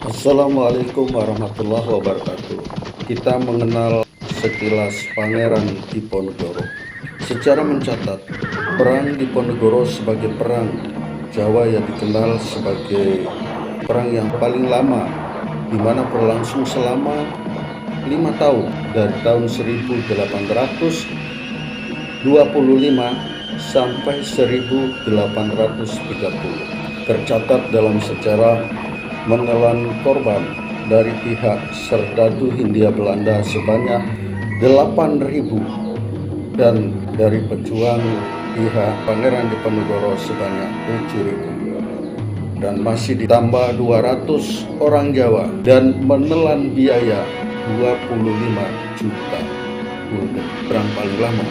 Assalamualaikum warahmatullahi wabarakatuh. Kita mengenal sekilas Pangeran Diponegoro. Secara mencatat, perang Diponegoro sebagai perang Jawa yang dikenal sebagai perang yang paling lama, di mana berlangsung selama 5 tahun, dari tahun 1825 sampai 1830. Tercatat dalam sejarah menelan korban dari pihak Serdadu Hindia Belanda sebanyak 8.000 dan dari pejuang pihak Pangeran Diponegoro sebanyak 7.000, dan masih ditambah 200 orang Jawa dan menelan biaya 25 juta gulden. Perang paling lama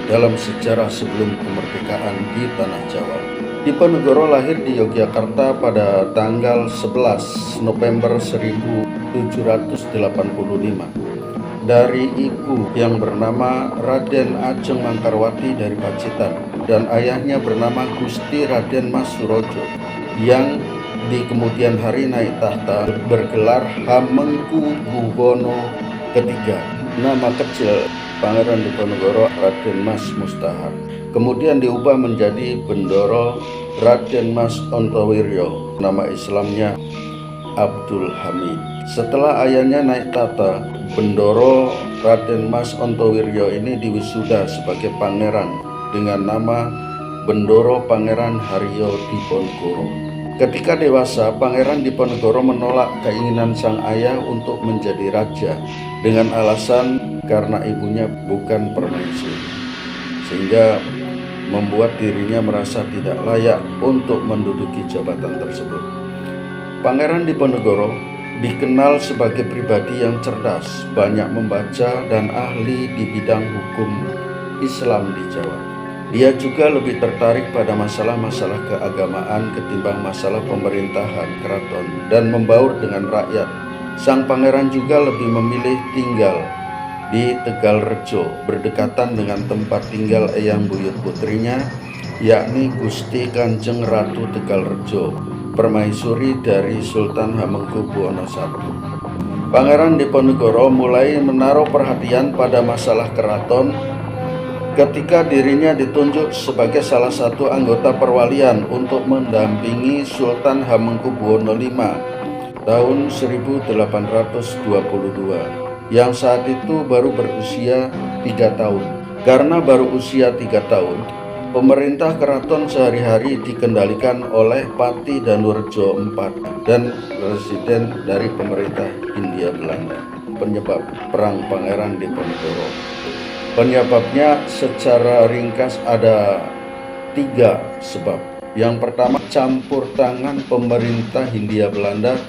dalam sejarah sebelum kemerdekaan di tanah Jawa. Diponegoro lahir di Yogyakarta pada tanggal 11 November 1785 dari ibu yang bernama Raden Ajeng Mangkarwati dari Pacitan dan ayahnya bernama Gusti Raden Mas Surojo yang di kemudian hari naik tahta bergelar Hamengkubuwono III. Nama kecil Pangeran Diponegoro Raden Mas Mustahar, kemudian diubah menjadi Bendoro Raden Mas Ontowiryo, nama Islamnya Abdul Hamid. Setelah ayahnya naik tahta, Bendoro Raden Mas Ontowiryo ini diwisuda sebagai pangeran dengan nama Bendoro Pangeran Haryo Diponegoro. Ketika dewasa, Pangeran Diponegoro menolak keinginan sang ayah untuk menjadi raja dengan alasan karena ibunya bukan permaisuri, sehingga membuat dirinya merasa tidak layak untuk menduduki jabatan tersebut. Pangeran Diponegoro dikenal sebagai pribadi yang cerdas, banyak membaca dan ahli di bidang hukum Islam di Jawa. Dia juga lebih tertarik pada masalah-masalah keagamaan ketimbang masalah pemerintahan keraton dan membaur dengan rakyat. Sang pangeran juga lebih memilih tinggal di Tegalrejo, berdekatan dengan tempat tinggal eyang buyut putrinya, yakni Gusti Kanjeng Ratu Tegalrejo, permaisuri dari Sultan Hamengkubuwono I. Pangeran Diponegoro mulai menaruh perhatian pada masalah keraton ketika dirinya ditunjuk sebagai salah satu anggota perwalian untuk mendampingi Sultan Hamengkubuwono V tahun 1822 yang saat itu baru berusia 3 tahun. Karena baru usia 3 tahun, pemerintah keraton sehari-hari dikendalikan oleh Pati Danurejo IV dan residen dari pemerintah Hindia Belanda. Penyebab perang Pangeran Diponegoro. Penyebabnya secara ringkas ada 3 sebab. Yang pertama, campur tangan pemerintah Hindia Belanda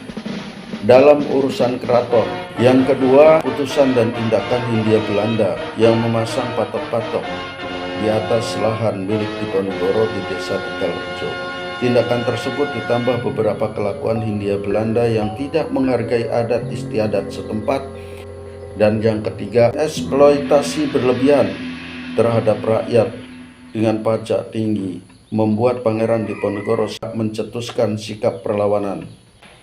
dalam urusan keraton. Yang kedua, putusan dan tindakan Hindia Belanda yang memasang patok-patok di atas lahan milik Diponegoro di desa Tegalrejo. Tindakan tersebut ditambah beberapa kelakuan Hindia Belanda yang tidak menghargai adat istiadat setempat. Dan yang ketiga, eksploitasi berlebihan terhadap rakyat dengan pajak tinggi membuat Pangeran Diponegoro mencetuskan sikap perlawanan.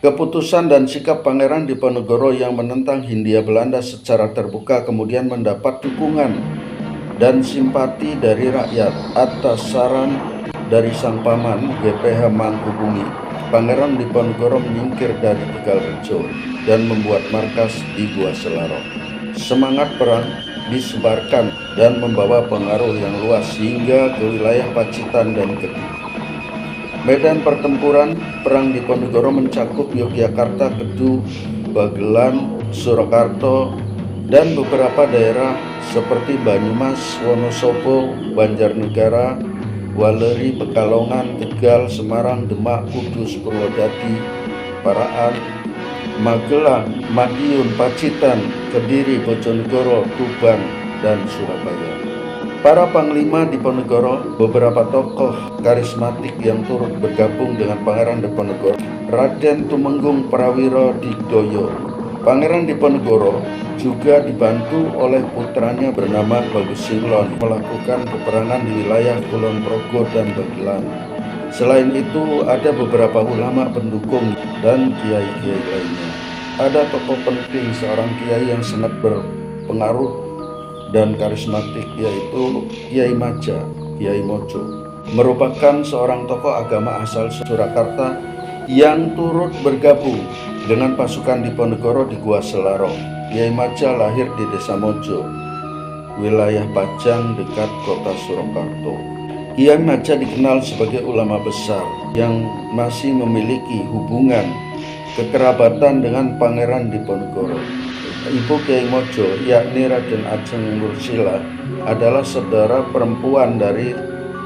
Keputusan dan sikap Pangeran Diponegoro yang menentang Hindia Belanda secara terbuka kemudian mendapat dukungan dan simpati dari rakyat. Atas saran dari sang paman GPH Mangkubumi, Pangeran Diponegoro menyingkir dari Tegalrejo dan membuat markas di Gua Selarong. Semangat perang disebarkan dan membawa pengaruh yang luas hingga ke wilayah Pacitan dan Kediri. Medan pertempuran perang Diponegoro mencakup Yogyakarta, Kedu, Bagelan, Surakarta, dan beberapa daerah seperti Banyumas, Wonosobo, Banjarnegara, Waleri, Pekalongan, Tegal, Semarang, Demak, Kudus, Purwodadi, Paraan, Magelang, Madiun, Pacitan, Kediri, Bojonegoro, Tuban, dan Surabaya. Para panglima Diponegoro, beberapa tokoh karismatik yang turut bergabung dengan Pangeran Diponegoro, Raden Tumenggung Prawiro Digdoyo. Pangeran Diponegoro juga dibantu oleh putranya bernama Bagus Singlon melakukan peperangan di wilayah Kulon Progo dan Bagelan. Selain itu, ada beberapa ulama pendukung dan kiai-kiai lainnya. Ada tokoh penting seorang kiai yang sangat berpengaruh dan karismatik, yaitu Kiai Maja, Kiai Mojo. Merupakan seorang tokoh agama asal Surakarta yang turut bergabung dengan pasukan Diponegoro di Gua Selarong. Kiai Maja lahir di Desa Mojo, wilayah Pajang dekat kota Surakarta. Kiai Maja dikenal sebagai ulama besar yang masih memiliki hubungan kekerabatan dengan Pangeran Diponegoro. Ibu Kiai Mojo, yakni Raden Ajeng Nursila, adalah saudara perempuan dari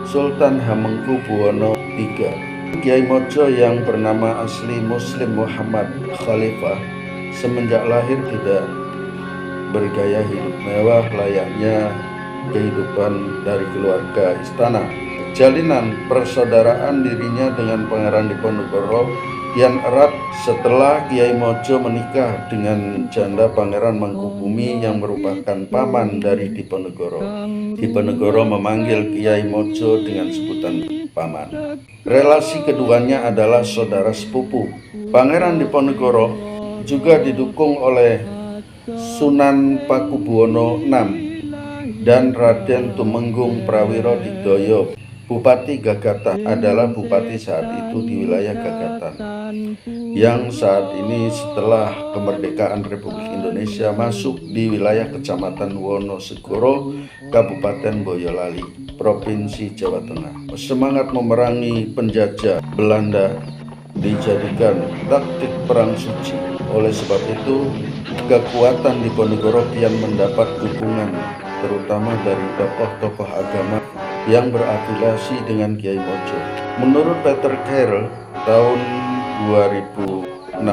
Sultan Hamengkubuwono III. Kiai Mojo yang bernama asli Muslim Muhammad Khalifah semenjak lahir tidak bergaya hidup mewah layaknya kehidupan dari keluarga istana. Jalinan persaudaraan dirinya dengan Pangeran Diponegoro kian erat setelah Kiai Mojo menikah dengan janda Pangeran Mangkubumi yang merupakan paman dari Diponegoro. Diponegoro memanggil Kiai Mojo dengan sebutan paman. Relasi keduanya adalah saudara sepupu. Pangeran Diponegoro juga didukung oleh Sunan Pakubuwono VI dan Raden Tumenggung Prawiro Digdoyo. Bupati Gagatan adalah bupati saat itu di wilayah Gagatan, yang saat ini setelah kemerdekaan Republik Indonesia masuk di wilayah Kecamatan Wonosegoro, Kabupaten Boyolali, Provinsi Jawa Tengah. Semangat memerangi penjajah Belanda dijadikan taktik perang suci. Oleh sebab itu, kekuatan Diponegoro kian mendapat dukungan terutama dari tokoh-tokoh agama yang berafiliasi dengan Kiai Mojo. Menurut Peter Carroll tahun 2016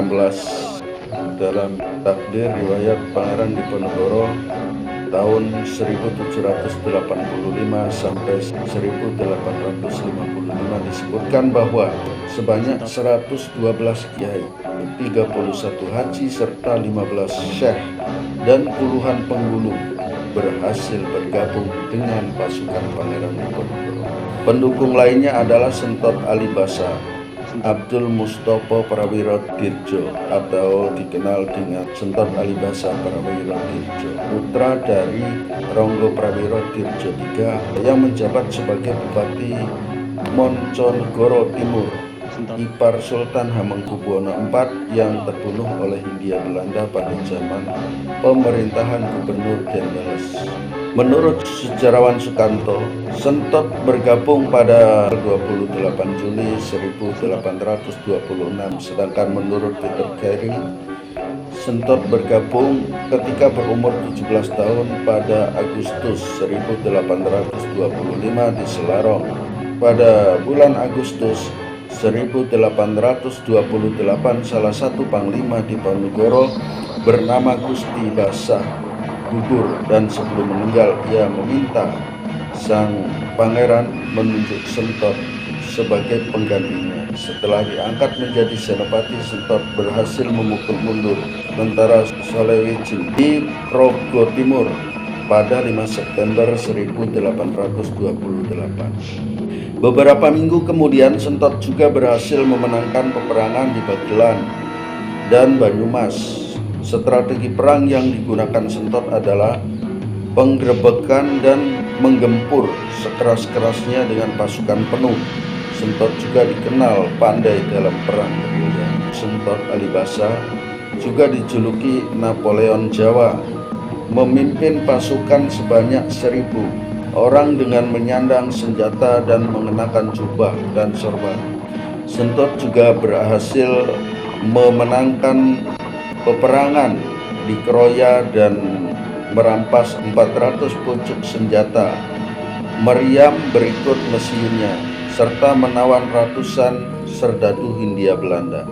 dalam Takdir Riwayat Pangeran Diponegoro tahun 1785 sampai 1855 disebutkan bahwa sebanyak 112 kiai, 31 haji serta 15 syekh dan puluhan penghulu berhasil bergabung dengan pasukan Pangeran Diponegoro. Pendukung lainnya adalah Sentot Alibasa, Abdul Mustopo Prawiro Dirjo atau dikenal dengan Sentot Alibasa Prawiro Dirjo, putra dari Ronggo Prawiro Dirjo III yang menjabat sebagai Bupati Monconegoro Timur, ipar Sultan Hamengkubuwono IV yang terbunuh oleh Hindia Belanda pada zaman pemerintahan Gubernur Dendels. Menurut sejarawan Sukanto, Sentot bergabung pada 28 Juli 1826, sedangkan menurut Peter Carey, Sentot bergabung ketika berumur 17 tahun pada Agustus 1825 di Selarong. Pada bulan Agustus 1828, salah satu panglima Diponegoro bernama Gusti Basah gugur, dan sebelum meninggal ia meminta sang pangeran menunjuk Sentot sebagai penggantinya. Setelah diangkat menjadi senopati, Sentot berhasil memukul mundur tentara Solewijin di Progo Timur pada 5 September 1828. Beberapa minggu kemudian, Sentot juga berhasil memenangkan peperangan di Bagelan dan Banyumas. Strategi perang yang digunakan Sentot adalah penggerebekan dan menggempur sekeras-kerasnya dengan pasukan penuh. Sentot juga dikenal pandai dalam perang gerilya. Sentot Alibasa juga dijuluki Napoleon Jawa, memimpin pasukan sebanyak 1.000 orang dengan menyandang senjata dan mengenakan jubah dan sorban. Sentot juga berhasil memenangkan peperangan di Kroya dan merampas 400 pucuk senjata meriam berikut mesinnya, serta menawan ratusan serdadu Hindia Belanda.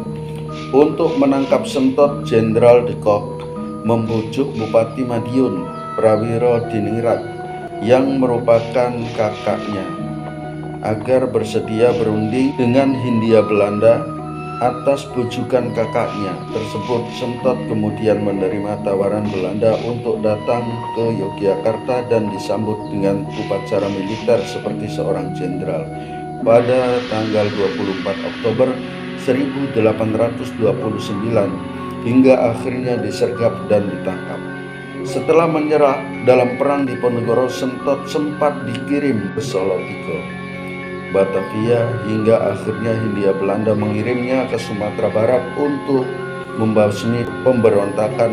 Untuk menangkap Sentot, Jenderal de Kock membujuk Bupati Madiun, Prawiro Diningrat, yang merupakan kakaknya, agar bersedia berunding dengan Hindia Belanda. Atas bujukan kakaknya tersebut, Sentot kemudian menerima tawaran Belanda untuk datang ke Yogyakarta dan disambut dengan upacara militer seperti seorang jenderal. pada tanggal 24 Oktober 1829 hingga akhirnya disergap dan ditangkap. Setelah menyerah dalam perang Diponegoro, Sentot sempat dikirim ke Salatiga, Batavia, hingga akhirnya Hindia Belanda mengirimnya ke Sumatera Barat untuk membasmi pemberontakan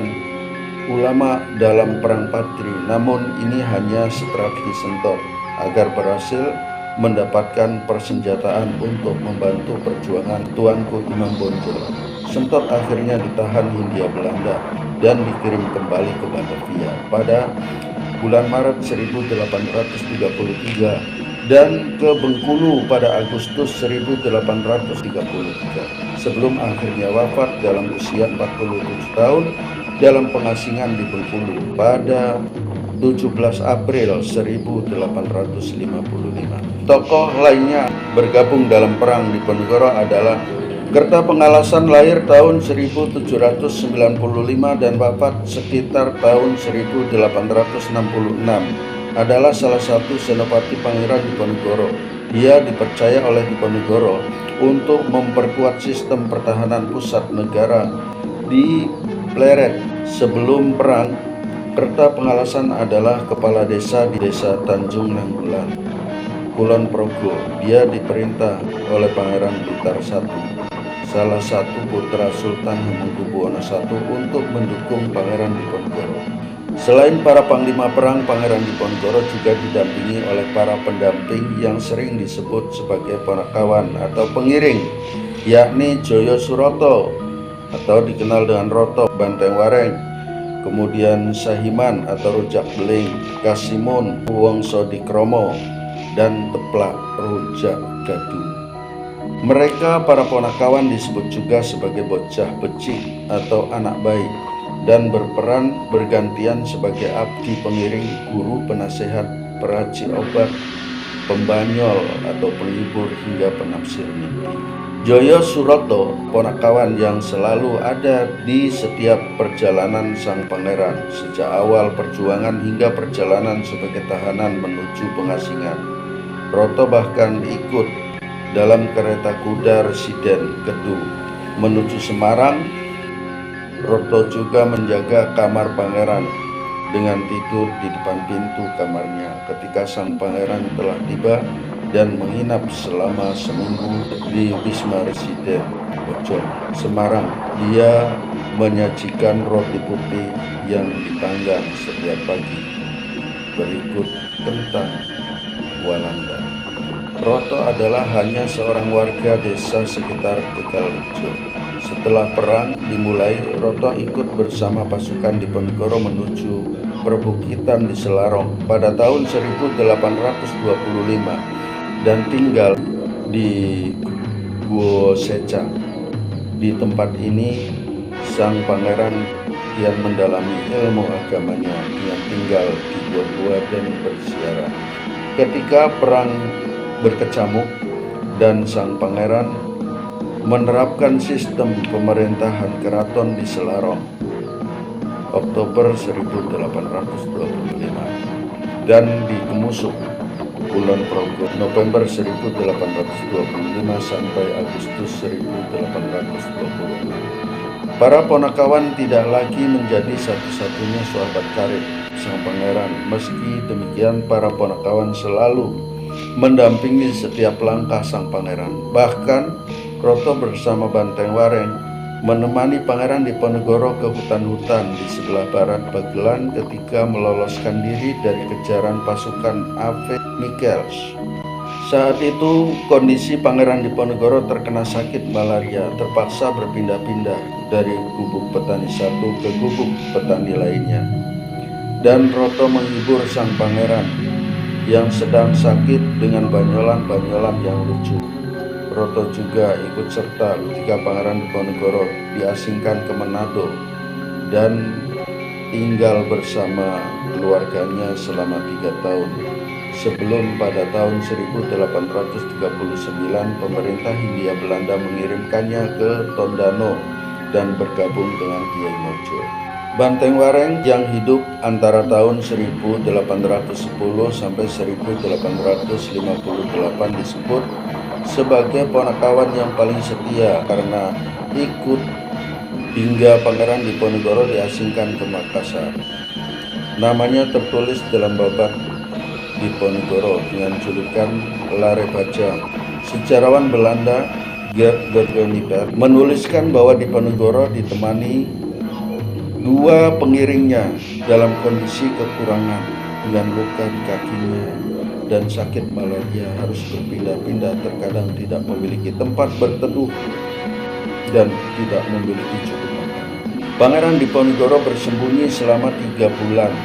ulama dalam Perang Patri. Namun ini hanya strategi Sentot agar berhasil mendapatkan persenjataan untuk membantu perjuangan Tuanku Imam Bonjol. Sentot akhirnya ditahan Hindia Belanda dan dikirim kembali ke Batavia pada bulan Maret 1833 dan ke Bengkulu pada Agustus 1833 sebelum akhirnya wafat dalam usia 47 tahun dalam pengasingan di Bengkulu pada 17 April 1855. Tokoh lainnya bergabung dalam perang Diponegoro adalah Kertapengalasan, lahir tahun 1795 dan wafat sekitar tahun 1866. Adalah salah satu senopati Pangeran Diponegoro. Dia dipercaya oleh Diponegoro untuk memperkuat sistem pertahanan pusat negara di Pleret. Sebelum perang, Kertapengalasan adalah kepala desa di desa Tanjung Nanggulan, Kulon Progo. Dia diperintah oleh Pangeran Blitar I, salah satu putra Sultan Hamengkubuwono I, untuk mendukung Pangeran Diponegoro. Selain para panglima perang, Pangeran Diponegoro juga didampingi oleh para pendamping yang sering disebut sebagai ponakawan atau pengiring, yakni Joyo Suroto atau dikenal dengan Roto Banteng Wareng, kemudian Sahiman atau Rujak Beling, Kasimun Wongso Dikromo, dan Teplak Rujak Gadu. Mereka para ponakawan disebut juga sebagai bocah becik atau anak baik dan berperan bergantian sebagai abdi pengiring, guru, penasehat, peraci obat, pembanyol atau penghibur hingga penafsir mimpi. Joyo Suroto, ponakawan yang selalu ada di setiap perjalanan sang pangeran sejak awal perjuangan hingga perjalanan sebagai tahanan menuju pengasingan. Roto bahkan ikut dalam kereta kuda Residen Kedu menuju Semarang. Roto juga menjaga kamar pangeran dengan tidur di depan pintu kamarnya ketika sang pangeran telah tiba dan menginap selama seminggu di Wisma Residen Pojok, Semarang. Dia menyajikan roti putih yang dipanggang setiap pagi berikut kentang Walanda. Roto adalah hanya seorang warga desa sekitar Tegalrejo. Setelah perang dimulai, Roto ikut bersama pasukan Diponegoro menuju perbukitan di Selarong pada tahun 1825 dan tinggal di Guoseca. Di tempat ini, sang pangeran kian mendalami ilmu agamanya yang tinggal di gua-gua dan berziarah. Ketika perang berkecamuk dan sang pangeran menerapkan sistem pemerintahan keraton di Selarong Oktober 1825 dan di Kemusuk, Kulon Progo, November 1825 sampai Agustus 1826. Para ponakawan tidak lagi menjadi satu-satunya sahabat karib sang pangeran. Meski demikian, para ponakawan selalu mendampingi setiap langkah sang pangeran. Bahkan Roto bersama Banteng Wareng menemani Pangeran Diponegoro ke hutan-hutan di sebelah barat Bagelan ketika meloloskan diri dari kejaran pasukan Ave Michels. Saat itu kondisi Pangeran Diponegoro terkena sakit malaria, terpaksa berpindah-pindah dari gubuk petani satu ke gubuk petani lainnya. Dan Roto menghibur sang pangeran yang sedang sakit dengan banyolan-banyolan yang lucu. Roto juga ikut serta ketika Pangeran Diponegoro diasingkan ke Manado dan tinggal bersama keluarganya selama 3 tahun. Sebelum pada tahun 1839 pemerintah Hindia Belanda mengirimkannya ke Tondano dan bergabung dengan Kiai Mojo. Banteng Wareng yang hidup antara tahun 1810 sampai 1858 disebut sebagai ponakan yang paling setia karena ikut hingga Pangeran Diponegoro diasingkan ke Makassar. Namanya tertulis dalam babat Diponegoro dengan julukan Lare Bajang. Sejarawan Belanda Gert Vergeniper menuliskan bahwa Diponegoro ditemani dua pengiringnya dalam kondisi kekurangan dengan luka di kakinya dan sakit malaria, harus berpindah-pindah, terkadang tidak memiliki tempat berteduh dan tidak memiliki cukup makanan. Pangeran Diponegoro bersembunyi selama 3 bulan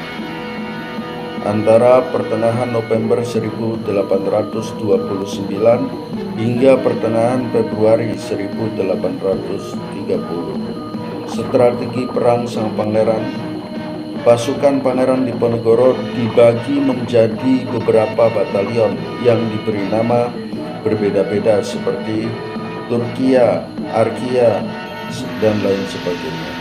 antara pertengahan November 1829 hingga pertengahan Februari 1830. Strategi perang sang pangeran. Pasukan Pangeran Diponegoro dibagi menjadi beberapa batalion yang diberi nama berbeda-beda seperti Turkia, Arkia, dan lain sebagainya.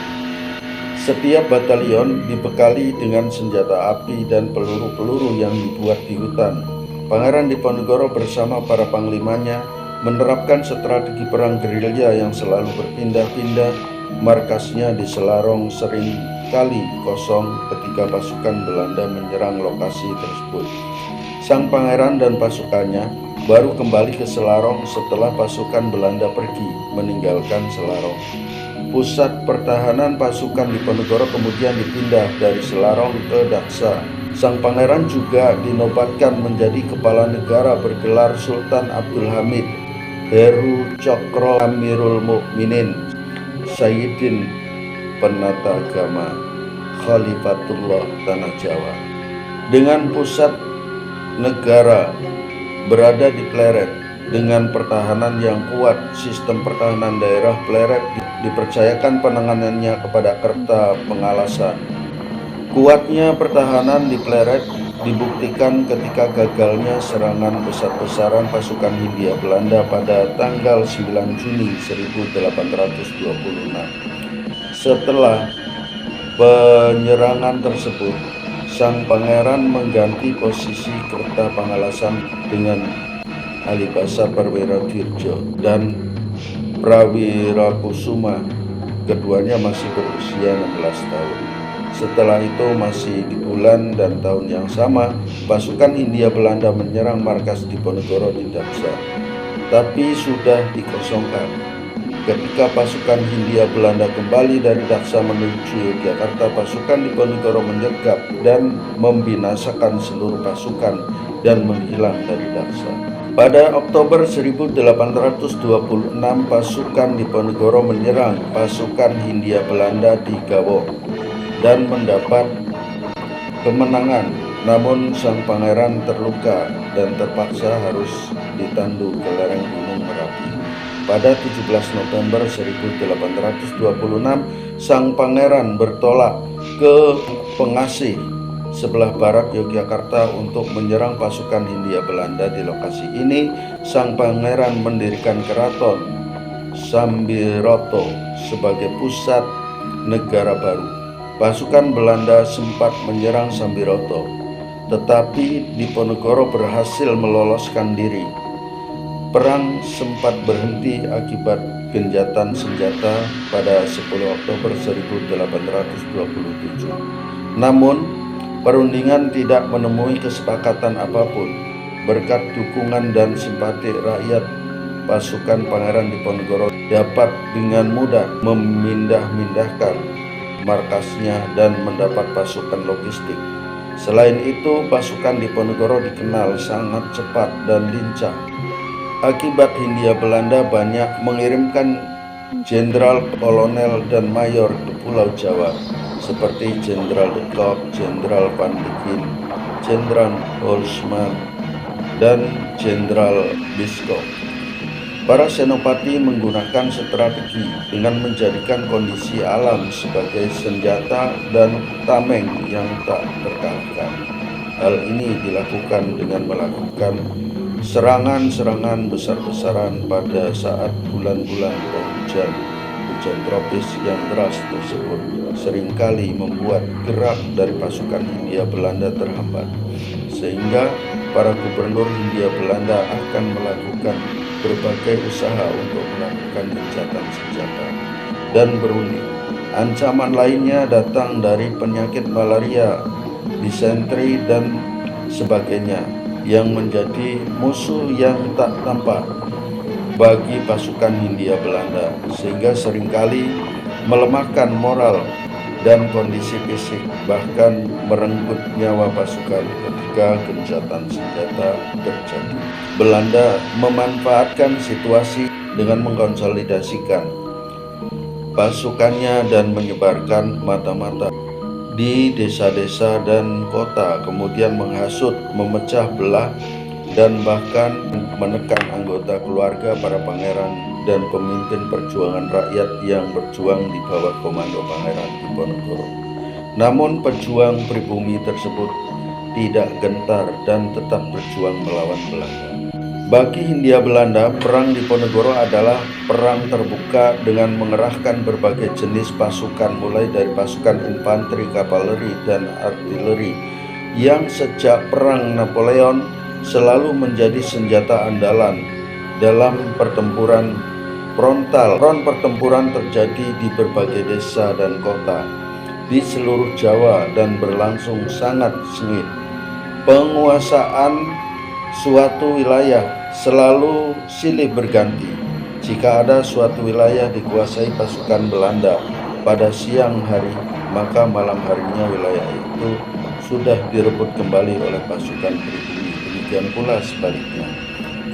Setiap batalion dibekali dengan senjata api dan peluru-peluru yang dibuat di hutan. Pangeran Diponegoro bersama para panglimanya menerapkan strategi perang gerilya yang selalu berpindah-pindah. Markasnya di Selarong sering kali kosong ketika pasukan Belanda menyerang lokasi tersebut. Sang pangeran dan pasukannya baru kembali ke Selarong setelah pasukan Belanda pergi meninggalkan Selarong. Pusat pertahanan pasukan Diponegoro kemudian dipindah dari Selarong ke Daksa. Sang pangeran juga dinobatkan menjadi kepala negara bergelar Sultan Abdul Hamid, Heru Cokro Amirul Mukminin, Sayyidin Penata Agama Khalifatullah Tanah Jawa. Dengan pusat negara berada di Pleret dengan pertahanan yang kuat, sistem pertahanan daerah Pleret dipercayakan penanganannya kepada Kerta Pengalasan. Kuatnya pertahanan di Pleret dibuktikan ketika gagalnya serangan besar-besaran pasukan Hindia Belanda pada tanggal 9 Juni 1826. Setelah penyerangan tersebut, sang pangeran mengganti posisi Kerta Pangalasan dengan Alibasa Perwira Dirjo dan Prawira Kusuma. Keduanya masih berusia 16 tahun. Setelah itu masih di bulan dan tahun yang sama, pasukan Hindia Belanda menyerang markas Diponegoro di Daksa, tapi sudah dikosongkan. Ketika pasukan Hindia Belanda kembali dari Daksa menuju Yogyakarta, pasukan Diponegoro menyergap dan membinasakan seluruh pasukan dan menghilang dari Daksa. Pada Oktober 1826, pasukan Diponegoro menyerang pasukan Hindia Belanda di Gawok dan mendapat kemenangan. Namun sang pangeran terluka dan terpaksa harus ditandu ke lereng Gunung Merapi. Pada 17 November 1826, sang pangeran bertolak ke Pengasih sebelah barat Yogyakarta untuk menyerang pasukan Hindia Belanda. Di lokasi ini, sang pangeran mendirikan keraton Sambiroto sebagai pusat negara baru. Pasukan Belanda sempat menyerang Sambiroto, tetapi Diponegoro berhasil meloloskan diri. Perang sempat berhenti akibat genjatan senjata pada 10 Oktober 1827. Namun, perundingan tidak menemui kesepakatan apapun. Berkat dukungan dan simpati rakyat, pasukan Pangeran Diponegoro dapat dengan mudah memindah-mindahkan markasnya dan mendapat pasukan logistik. Selain itu, pasukan Diponegoro dikenal sangat cepat dan lincah. Akibat Hindia Belanda banyak mengirimkan jenderal, kolonel, dan mayor ke Pulau Jawa seperti Jenderal de Kock, Jenderal Van Dijk, Jenderal Holzman, dan Jenderal Biscoff. Para senopati menggunakan strategi dengan menjadikan kondisi alam sebagai senjata dan tameng yang tak terkalahkan. Hal ini dilakukan dengan melakukan serangan-serangan besar-besaran pada saat bulan-bulan penghujan. Hujan tropis yang deras tersebut seringkali membuat gerak dari pasukan Hindia Belanda terhambat, sehingga para gubernur Hindia Belanda akan melakukan berbagai usaha untuk melakukan gencatan senjata dan berunding. Ancaman lainnya datang dari penyakit malaria, disentri, dan sebagainya yang menjadi musuh yang tak tampak bagi pasukan Hindia Belanda, sehingga seringkali melemahkan moral dan kondisi fisik, bahkan merenggut nyawa pasukan ketika gencatan senjata terjadi. Belanda memanfaatkan situasi dengan mengkonsolidasikan pasukannya dan menyebarkan mata-mata di desa-desa dan kota, kemudian menghasut, memecah belah, dan bahkan menekan anggota keluarga para pangeran dan pemimpin perjuangan rakyat yang berjuang di bawah komando Pangeran Diponegoro. Namun pejuang pribumi tersebut tidak gentar dan tetap berjuang melawan Belanda. Bagi Hindia Belanda, perang Diponegoro adalah perang terbuka dengan mengerahkan berbagai jenis pasukan, mulai dari pasukan infanteri, kavaleri, dan artileri yang sejak perang Napoleon selalu menjadi senjata andalan dalam pertempuran frontal. Front pertempuran terjadi di berbagai desa dan kota di seluruh Jawa dan berlangsung sangat sengit. Penguasaan suatu wilayah selalu silih berganti. Jika ada suatu wilayah dikuasai pasukan Belanda pada siang hari, maka malam harinya wilayah itu sudah direbut kembali oleh pasukan pribumi. Demikian pula sebaliknya.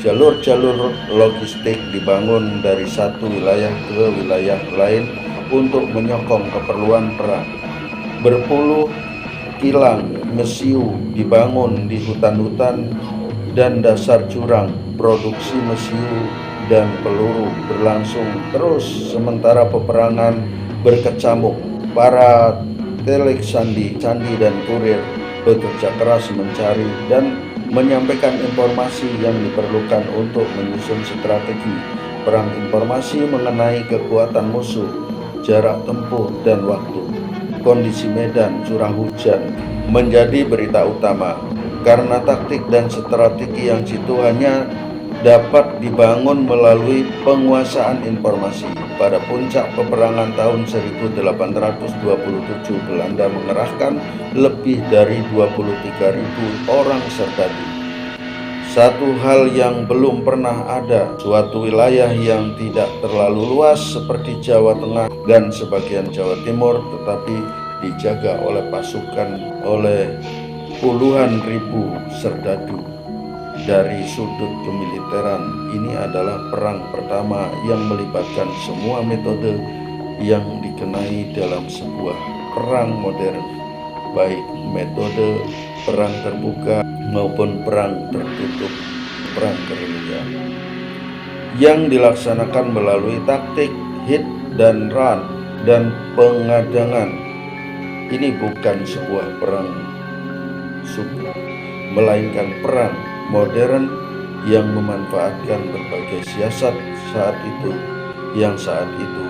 Jalur-jalur logistik dibangun dari satu wilayah ke wilayah lain untuk menyokong keperluan perang. Berpuluh kilang mesiu dibangun di hutan-hutan dan dasar jurang. Produksi mesiu dan peluru berlangsung terus sementara peperangan berkecamuk. Para telek sandi dan kurir bekerja keras mencari dan menyampaikan informasi yang diperlukan untuk menyusun strategi perang. Informasi mengenai kekuatan musuh, jarak tempuh, dan waktu, kondisi medan, curah hujan menjadi berita utama. Karena taktik dan strategi yang jitu hanya dapat dibangun melalui penguasaan informasi. Pada puncak peperangan tahun 1827, Belanda mengerahkan lebih dari 23.000 orang serdadu. Satu hal yang belum pernah ada, suatu wilayah yang tidak terlalu luas seperti Jawa Tengah dan sebagian Jawa Timur, tetapi dijaga oleh puluhan ribu serdadu. Dari sudut kemiliteran, ini adalah perang pertama yang melibatkan semua metode yang dikenai dalam sebuah perang modern, baik metode perang terbuka maupun perang tertutup, perang gerilya, yang dilaksanakan melalui taktik hit dan run dan pengadangan. Ini bukan sebuah perang suku, melainkan perang modern yang memanfaatkan berbagai siasat saat itu yang saat itu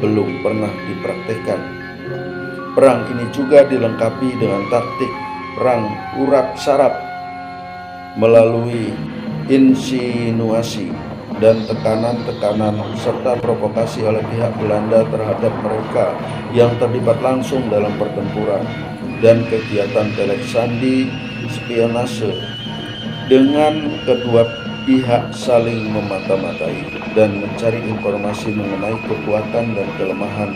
belum pernah dipraktekkan. Perang ini juga dilengkapi dengan taktik perang urat sarap melalui insinuasi dan tekanan-tekanan serta provokasi oleh pihak Belanda terhadap mereka yang terlibat langsung dalam pertempuran, dan kegiatan telek sandi spionase dengan kedua pihak saling memata-matai dan mencari informasi mengenai kekuatan dan kelemahan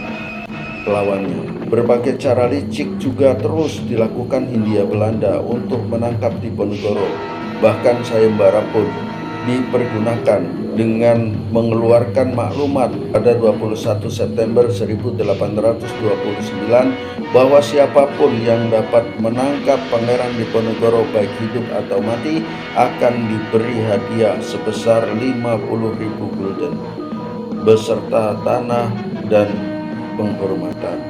lawannya. Berbagai cara licik juga terus dilakukan Hindia Belanda untuk menangkap Diponegoro. Bahkan sayembara pun dipergunakan dengan mengeluarkan maklumat pada 21 September 1829 bahwa siapapun yang dapat menangkap Pangeran Diponegoro baik hidup atau mati akan diberi hadiah sebesar 50.000 gulden beserta tanah dan penghormatan.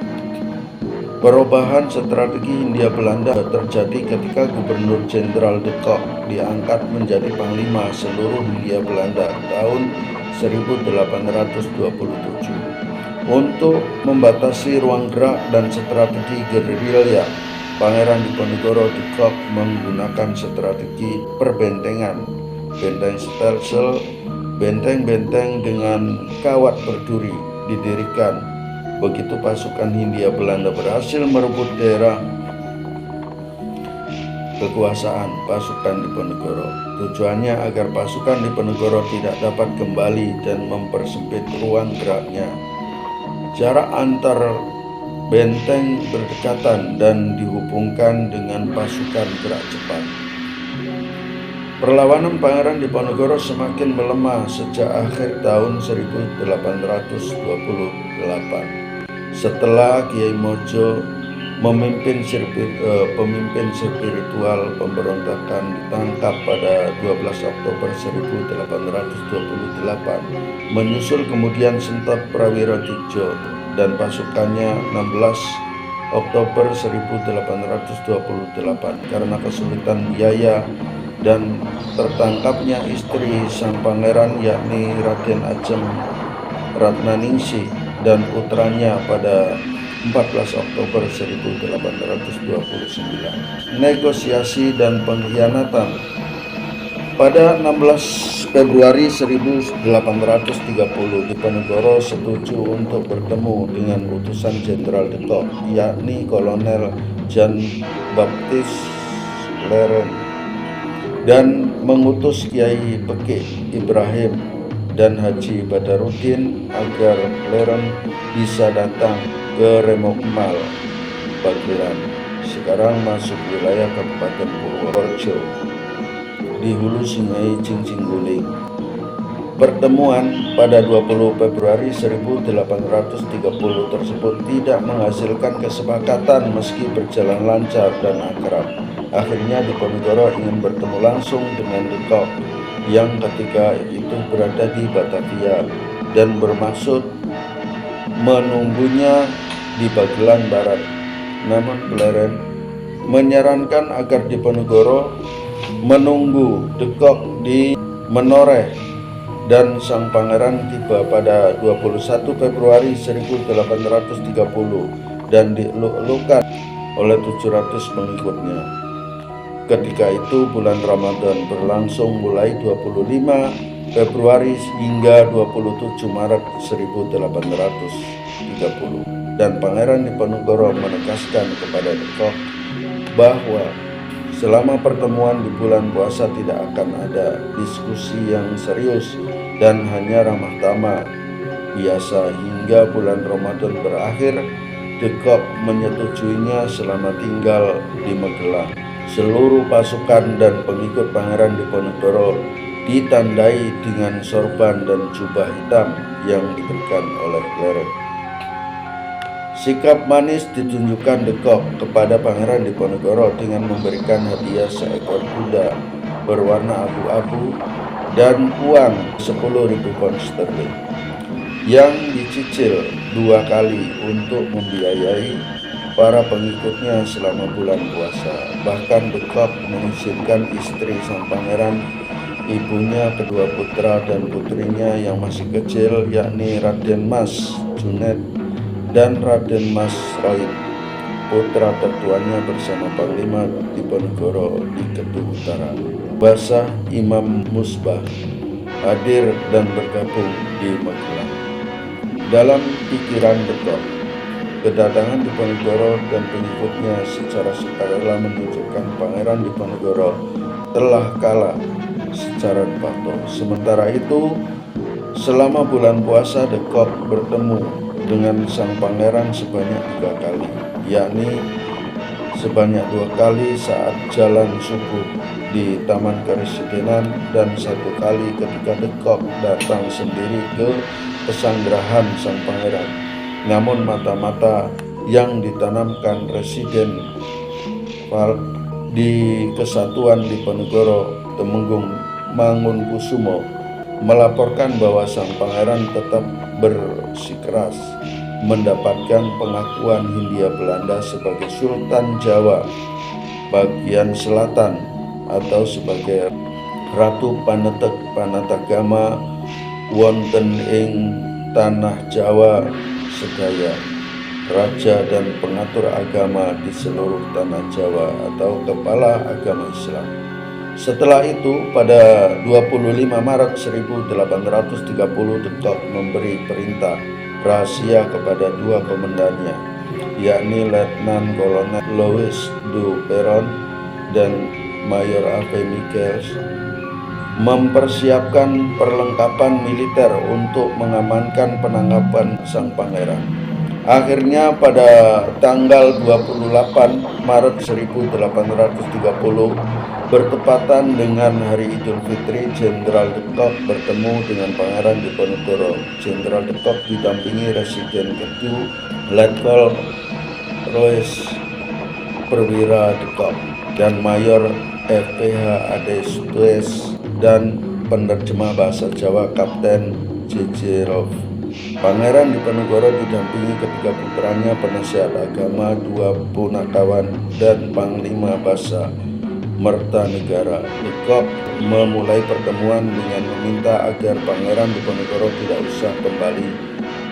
Perubahan strategi Hindia Belanda terjadi ketika Gubernur Jenderal de Kock diangkat menjadi Panglima seluruh Hindia Belanda tahun 1827. Untuk membatasi ruang gerak dan strategi gerilya, Pangeran Diponegoro de Kock menggunakan strategi perbentengan, benteng Stelsel Benteng-benteng dengan kawat berduri didirikan. Begitu pasukan Hindia Belanda berhasil merebut daerah kekuasaan pasukan Diponegoro. Tujuannya agar pasukan Diponegoro tidak dapat kembali dan mempersempit ruang geraknya. Jarak antar benteng berdekatan dan dihubungkan dengan pasukan gerak cepat. Perlawanan Pangeran Diponegoro semakin melemah sejak akhir tahun 1828 setelah Kiai Mojo pemimpin spiritual pemberontakan ditangkap pada 12 Oktober 1828, menyusul kemudian Sentot Prawirodijo dan pasukannya 16 Oktober 1828 karena kesulitan biaya dan tertangkapnya istri sang pangeran yakni Raden Ajeng Ratnaningsih dan putranya pada 14 Oktober 1829. Negosiasi dan pengkhianatan. Pada 16 Februari 1830 Diponegoro setuju untuk bertemu dengan utusan Jenderal de Kock yakni Kolonel Jean Baptiste Leren dan mengutus Kiai Bekik Ibrahim dan Haji Badarudin agar Leren bisa datang ke Remokmal, Pagelan, sekarang masuk wilayah Kabupaten Purworejo, di hulu Sungai Cincinguling. Pertemuan pada 20 Februari 1830 tersebut tidak menghasilkan kesepakatan meski berjalan lancar dan akrab. Akhirnya Diponegoro ingin bertemu langsung dengan de Kock yang ketika itu berada di Batavia dan bermaksud menunggunya di Pagelan Barat. Namun Leren menyarankan agar Diponegoro menunggu de Kock di Menoreh dan sang pangeran tiba pada 21 Februari 1830 dan dieluk-elukan oleh 700 pengikutnya. Ketika itu bulan Ramadan berlangsung mulai 25 Februari hingga 27 Maret 1830 dan Pangeran Diponegoro menegaskan kepada de Kock bahwa selama pertemuan di bulan puasa tidak akan ada diskusi yang serius dan hanya ramah tamah biasa hingga bulan Ramadan berakhir. De Kock menyetujuinya selama tinggal di Magelang. Seluruh pasukan dan pengikut Pangeran Diponegoro ditandai dengan sorban dan jubah hitam yang diberikan oleh Leren. Sikap manis ditunjukkan de Kock kepada Pangeran Diponegoro dengan memberikan hadiah seekor kuda berwarna abu-abu dan uang 10.000 pound sterling yang dicicil 2 kali untuk membiayai para pengikutnya selama bulan puasa. Bahkan de Kock mengizinkan istri sang pangeran, ibunya, kedua putra dan putrinya yang masih kecil yakni Raden Mas Junet dan Raden Mas Roid, putra tertuanya bersama Panglima Diponegoro di Kedu Utara, Basah Imam Musbah, hadir dan bergabung di Magelang. Dalam pikiran de Kock, kedatangan Diponegoro dan pengikutnya secara sukarela menunjukkan Pangeran Diponegoro telah kalah secara de facto. Sementara itu, selama bulan puasa de Kock bertemu dengan sang pangeran sebanyak 3 kali, yakni sebanyak 2 kali saat jalan subuh di Taman Karesidenan dan 1 kali ketika de Kock datang sendiri ke pesanggrahan sang pangeran. Namun mata-mata yang ditanamkan Residen di Kesatuan Diponegoro Temenggung Mangunkusumo melaporkan bahwa sang pangeran tetap bersikeras mendapatkan pengakuan Hindia Belanda sebagai Sultan Jawa bagian selatan atau sebagai Ratu Panetek Panatagama wonten ing tanah Jawa sedaya, raja dan pengatur agama di seluruh tanah Jawa atau kepala agama Islam. Setelah itu, pada 25 Maret 1830, de Kock memberi perintah rahasia kepada dua komandannya, yakni Letnan Kolonel Louis du Perron dan Mayor A.V. Michels, mempersiapkan perlengkapan militer untuk mengamankan penangkapan sang pangeran. Akhirnya pada tanggal 28 Maret 1830, bertepatan dengan Hari Idul Fitri, Jenderal de Kock bertemu dengan Pangeran Diponegoro. Jenderal de Kock didampingi Residen Kedua Letkol Roes Perwira de Kock dan Mayor FPH Adestues dan penerjemah bahasa Jawa Kapten J.J. Rolf. Pangeran Diponegoro didampingi ketiga putranya, penasihat agama, dua punakawan, dan panglima bahasa Mertanegara. De Kock memulai pertemuan dengan meminta agar Pangeran Diponegoro tidak usah kembali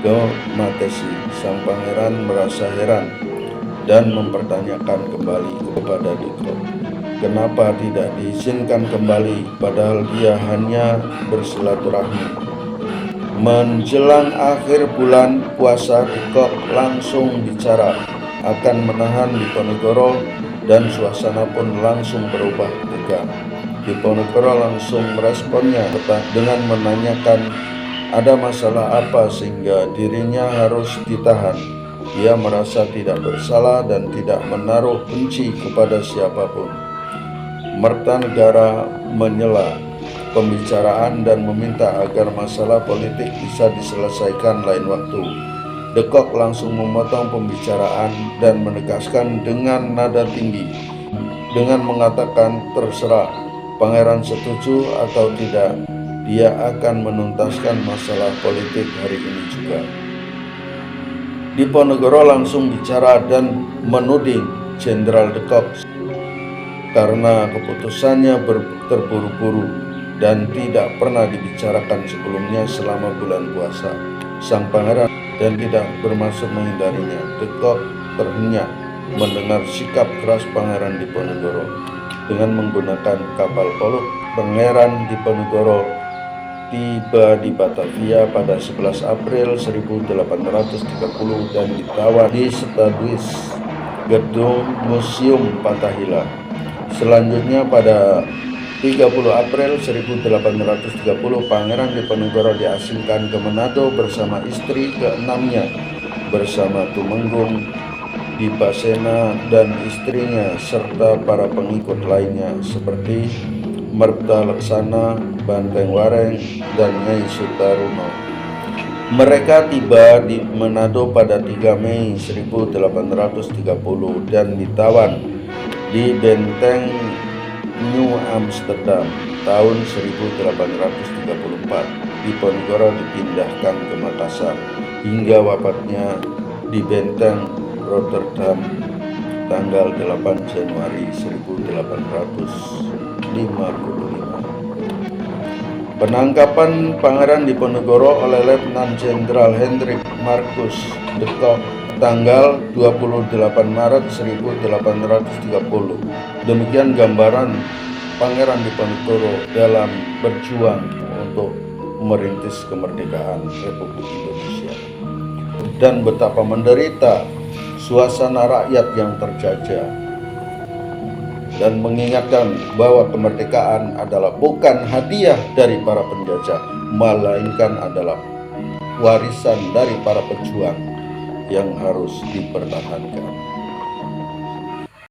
ke Matesi. Sang pangeran merasa heran dan mempertanyakan kembali kepada De Kock kenapa tidak diizinkan kembali, padahal dia hanya bersilaturahmi. Menjelang akhir bulan puasa, De Kock langsung bicara akan menahan Diponegoro dan suasana pun langsung berubah tegang. Diponegoro langsung meresponnya dengan menanyakan ada masalah apa sehingga dirinya harus ditahan. Ia merasa tidak bersalah dan tidak menaruh benci kepada siapapun. Mertanegara menyela pembicaraan dan meminta agar masalah politik bisa diselesaikan lain waktu. De Kock langsung memotong pembicaraan dan menegaskan dengan nada tinggi dengan mengatakan terserah pangeran setuju atau tidak, dia akan menuntaskan masalah politik hari ini juga. Diponegoro langsung bicara dan menuding Jenderal de Kock karena keputusannya terburu-buru dan tidak pernah dibicarakan sebelumnya selama bulan puasa. Sang pangeran dan tidak bermaksud menghindarinya. De Kock terhenyak mendengar sikap keras Pangeran Diponegoro. Dengan menggunakan kapal poluk, Pangeran Diponegoro tiba di Batavia pada 11 April 1830 dan ditawan di Stadhuis, gedung Museum Fathahillah. Selanjutnya pada 30 April 1830, Pangeran Diponegoro diasingkan ke Manado bersama istri keenamnya, bersama Tumenggung Dipasena dan istrinya, serta para pengikut lainnya seperti Merta Laksana, Banteng Wareng, dan Nyai Sutaruno. Mereka tiba di Manado pada 3 Mei 1830 dan ditawan di Benteng New Amsterdam tahun 1834. Diponegoro dipindahkan ke Makassar hingga wafatnya di Benteng Rotterdam tanggal 8 Januari 1855. Penangkapan Pangeran Diponegoro oleh Letnan Jenderal Hendrik Marcus de Kock tanggal 28 Maret 1830. Demikian gambaran Pangeran Diponegoro dalam berjuang untuk merintis kemerdekaan Republik Indonesia, dan betapa menderita suasana rakyat yang terjajah, dan mengingatkan bahwa kemerdekaan adalah bukan hadiah dari para penjajah, melainkan adalah warisan dari para pejuang yang harus dipertahankan.